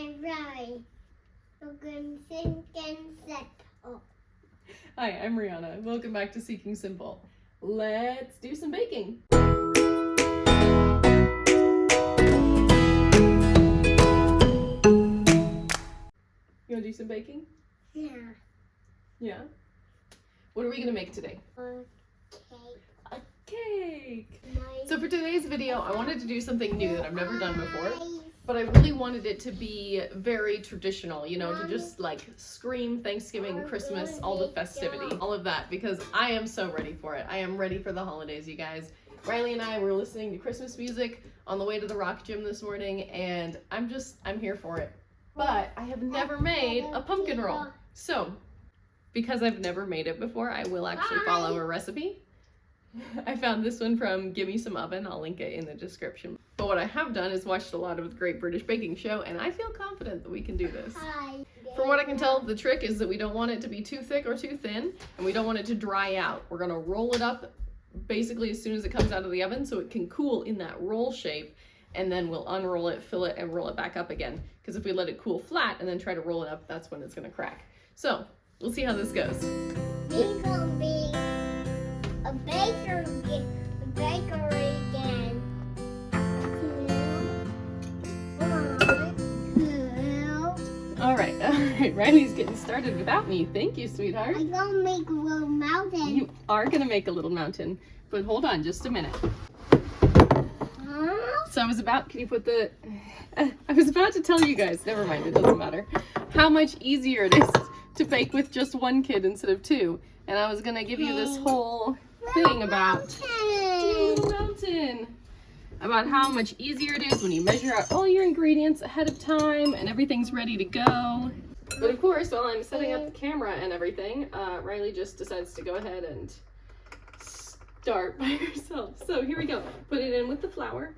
Right. Hi, I'm Rihanna. Welcome back to Seeking Simple. Let's do some baking. You want to do some baking? Yeah. Yeah? What are we going to make today? Cake. A cake! So for today's video, I wanted to do something new that I've never done before. But I really wanted it to be very traditional, you know, to just like scream Thanksgiving, Christmas, all the festivity, all of that, because I am so ready for it. I am ready for the holidays, you guys. Riley and I were listening to Christmas music on the way to the rock gym this morning, and I'm here for it. But I have never made a pumpkin roll. So, because I've never made it before, I will actually follow a recipe. I found this one from Give Me Some Oven. I'll link it in the description. But what I have done is watched a lot of the Great British Baking Show, and I feel confident that we can do this. From what I can tell, the trick is that we don't want it to be too thick or too thin, and we don't want it to dry out. We're gonna roll it up basically as soon as it comes out of the oven so it can cool in that roll shape, and then we'll unroll it, fill it, and roll it back up again. Because if we let it cool flat and then try to roll it up, that's when it's gonna crack. So, we'll see how this goes. We're gonna be a bakery again. 2, 1, 2. All right, Riley's getting started without me. Thank you, sweetheart. I'm gonna make a little mountain. You are gonna make a little mountain, but hold on just a minute. So I was about to tell you guys, never mind, it doesn't matter, how much easier it is to bake with just one kid instead of two. And I was gonna give you this whole thing about about how much easier it is when you measure out all your ingredients ahead of time and everything's ready to go. But of course, while I'm setting up the camera and everything, Riley just decides to go ahead and start by herself. So here we go. Put it in with the flour.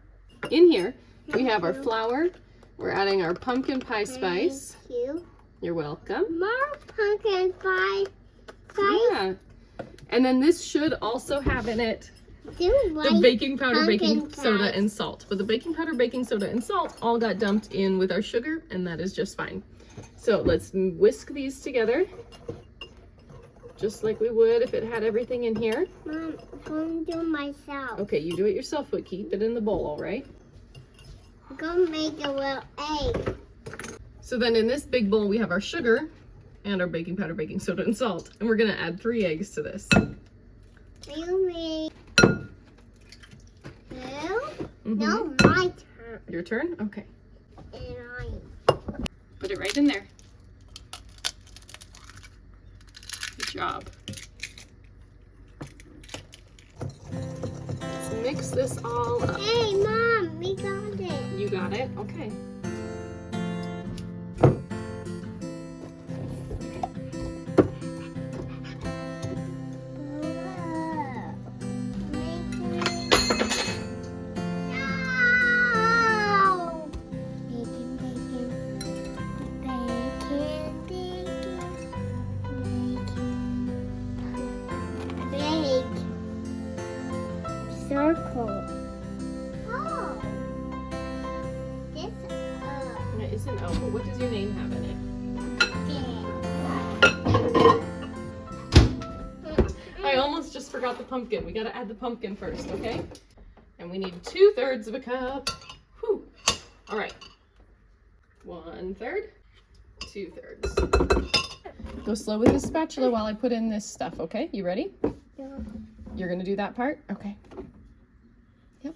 In here, we have our flour. We're adding our pumpkin pie spice. Thank you. You're welcome. More pumpkin pie. Yeah. And then this should also have in it the baking powder, baking soda, and salt. But the baking powder, baking soda, and salt all got dumped in with our sugar, and that is just fine. So let's whisk these together, just like we would if it had everything in here. Mom, I'm going to do it myself. Okay, you do it yourself, but keep it in the bowl, all right? I'm going to make a little egg. So then in this big bowl, we have our sugar and our baking powder, baking soda, and salt. And we're gonna add 3 eggs to this. You mean 2? No, my turn. Your turn? Okay. And Put it right in there. Good job. Let's mix this all up. Hey, Mom, we got it. You got it? Okay. Circle. Oh. This It isn't O, but what does your name have in it? I almost just forgot the pumpkin. We gotta add the pumpkin first, okay? And we need 2/3 of a cup. Whew. All right. 1/3, 2/3. Go slow with the spatula while I put in this stuff, okay? You ready? Yeah. You're gonna do that part? Okay. Yep.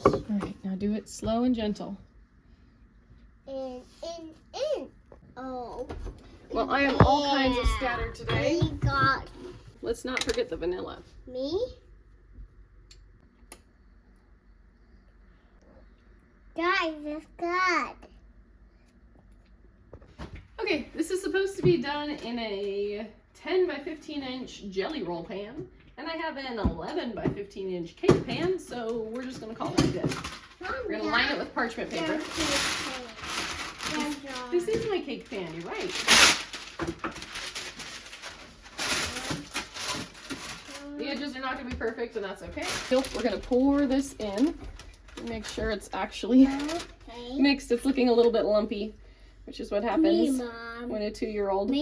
All right, now do it slow and gentle. In. Oh. Well, I am all kinds of scattered today. We got Let's not forget the vanilla. me. Guys, it's good. Okay, this is supposed to be done in a 10 by 15 inch jelly roll pan. And I have an 11 by 15 inch cake pan, so we're just gonna call that good. We're gonna line it with parchment paper. This is my cake pan, you're right. The edges are not gonna be perfect, and that's okay. We're gonna pour this in. Make sure it's actually mixed. It's looking a little bit lumpy. which is what happens Mom. when a 2-year-old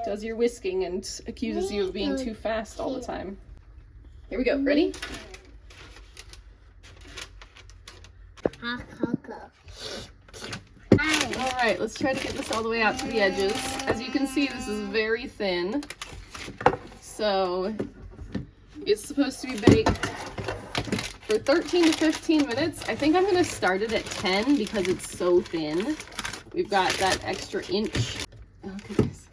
does your whisking and accuses you of being too fast all the time. Here we go. Ready? Hot cocoa. All right, let's try to get this all the way out to the edges. As you can see, this is very thin. So it's supposed to be baked for 13 to 15 minutes. I think I'm going to start it at 10 because it's so thin. We've got that extra inch. Look at this.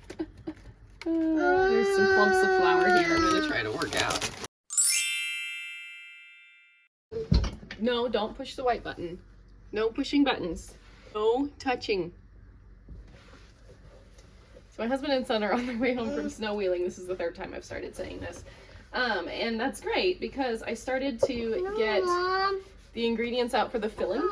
There's some clumps of flour here I'm going to try to work out. No, don't push the white button. No pushing buttons. No touching. So my husband and son are on their way home from snow wheeling. This is the 3rd time I've started saying this. And that's great because I started to get the ingredients out for the filling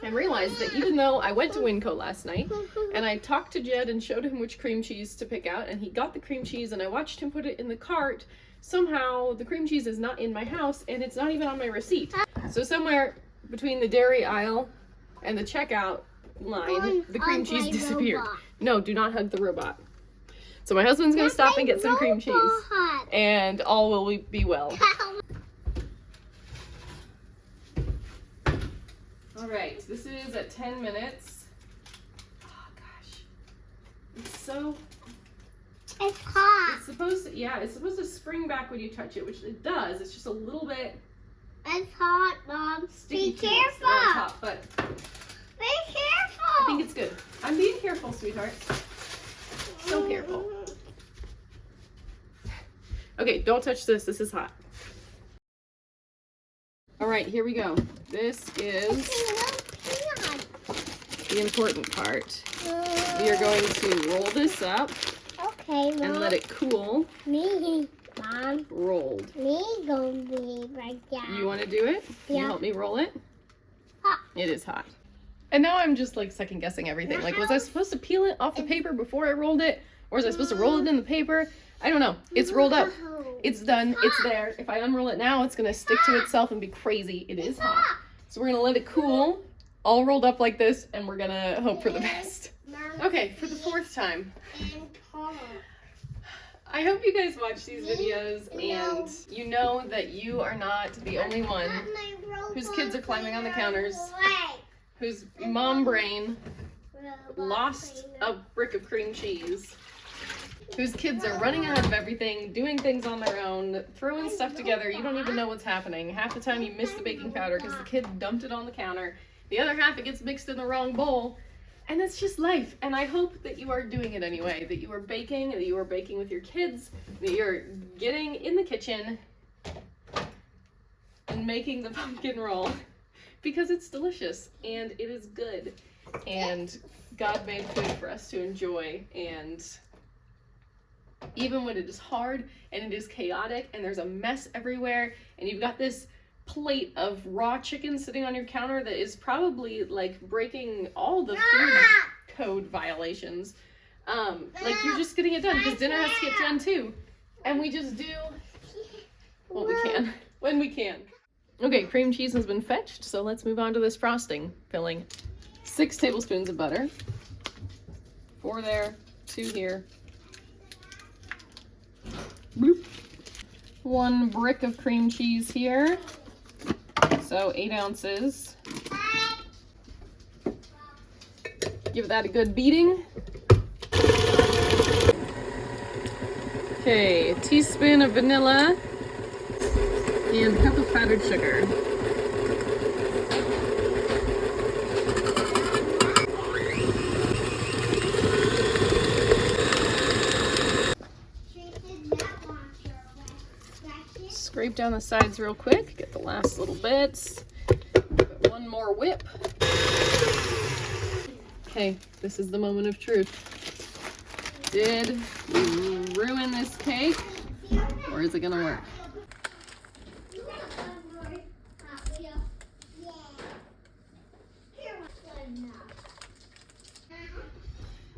and realized that even though I went to Winco last night and I talked to Jed and showed him which cream cheese to pick out, and he got the cream cheese and I watched him put it in the cart, somehow the cream cheese is not in my house and it's not even on my receipt. So somewhere between the dairy aisle and the checkout line, the cream cheese disappeared. No, do not hug the robot. So my husband's gonna stop and get some cream cheese and all will be well. All right, this is at 10 minutes. Oh gosh, it's so... It's hot. It's supposed to, yeah, it's supposed to spring back when you touch it, which it does. It's just a little bit... It's hot, Mom. Sticky Be to careful. the top, but Be careful. I think it's good. I'm being careful, sweetheart. So careful. Okay, don't touch this. This is hot. All right, here we go. This is the important part. We are going to roll this up Okay, Mom. and let it cool. Me, Mom. Rolled. Me gonna be right there. You want to do it? Can you Yeah. help me roll it? Hot. It is hot. And now I'm just like second guessing everything. Like, was I supposed to peel it off the paper before I rolled it? Or was I supposed to roll it in the paper? I don't know. It's rolled up. It's done. It's there. If I unroll it now, it's going to stick to itself and be crazy. It is hot. So we're going to let it cool, all rolled up like this, and we're going to hope for the best. Okay, for the 4th time. I hope you guys watch these videos and you know that you are not the only one whose kids are climbing on the counters, whose mom brain lost a brick of cream cheese, whose kids are running ahead of everything, doing things on their own, throwing stuff together. You don't even know what's happening. Half the time you miss the baking powder because the kid dumped it on the counter. The other half, it gets mixed in the wrong bowl. And it's just life. And I hope that you are doing it anyway, that you are baking, that you are baking with your kids, that you're getting in the kitchen and making the pumpkin roll because it's delicious and it is good. And God made food for us to enjoy, and even when it is hard and it is chaotic and there's a mess everywhere and you've got this plate of raw chicken sitting on your counter that is probably like breaking all the food code violations, like you're just getting it done because dinner has to get done too, and we just do what we can when we can. Okay, cream cheese has been fetched, so let's move on to this frosting filling. 6 tablespoons of butter. 4 there, 2 here. Bloop. 1 brick of cream cheese here. So 8 ounces. Give that a good beating. Okay, a teaspoon of vanilla and a cup of powdered sugar. Scrape down the sides real quick, get the last little bits. One more whip. Okay, this is the moment of truth. Did we ruin this cake, or is it gonna work?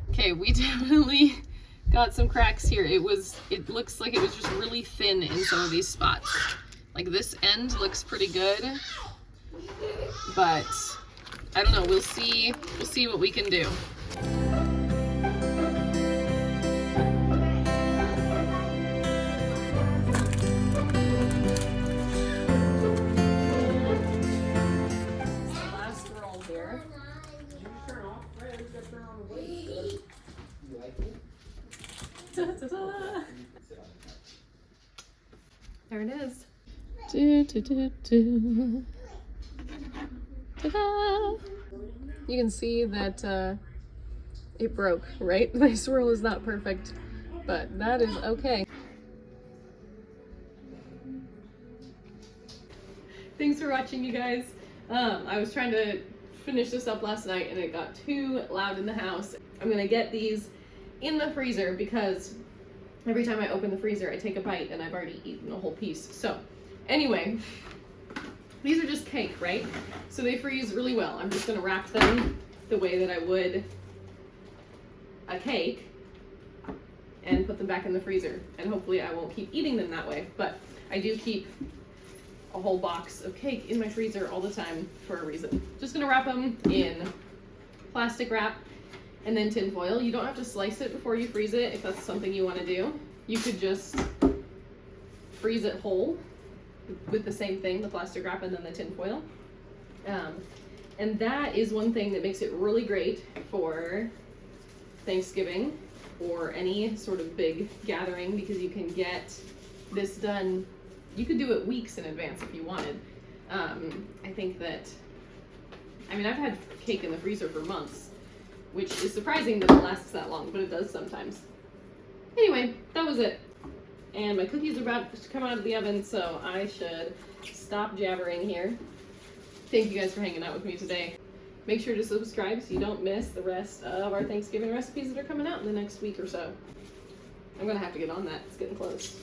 Okay, we definitely got some cracks here. It looks like it was just really thin in some of these spots. Like this end looks pretty good, but I don't know, we'll see what we can do. Ta-da. There it is. Do, do, do, do. Ta-da! You can see that it broke, right? My swirl is not perfect, but that is okay. Thanks for watching, you guys. I was trying to finish this up last night and it got too loud in the house. I'm gonna get these in the freezer because every time I open the freezer I take a bite and I've already eaten a whole piece. So anyway, these are just cake, right? So they freeze really well. I'm just gonna wrap them the way that I would a cake and put them back in the freezer. And hopefully I won't keep eating them that way, but I do keep a whole box of cake in my freezer all the time for a reason. Just gonna wrap them in plastic wrap and then tin foil. You don't have to slice it before you freeze it if that's something you want to do. You could just freeze it whole with the same thing, the plastic wrap and then the tin foil. And that is one thing that makes it really great for Thanksgiving or any sort of big gathering, because you can get this done. You could do it weeks in advance if you wanted. I think that, I mean, I've had cake in the freezer for months, which is surprising that it lasts that long, but it does sometimes. Anyway, that was it. And my cookies are about to come out of the oven, so I should stop jabbering here. Thank you guys for hanging out with me today. Make sure to subscribe so you don't miss the rest of our Thanksgiving recipes that are coming out in the next week or so. I'm gonna have to get on that, it's getting close.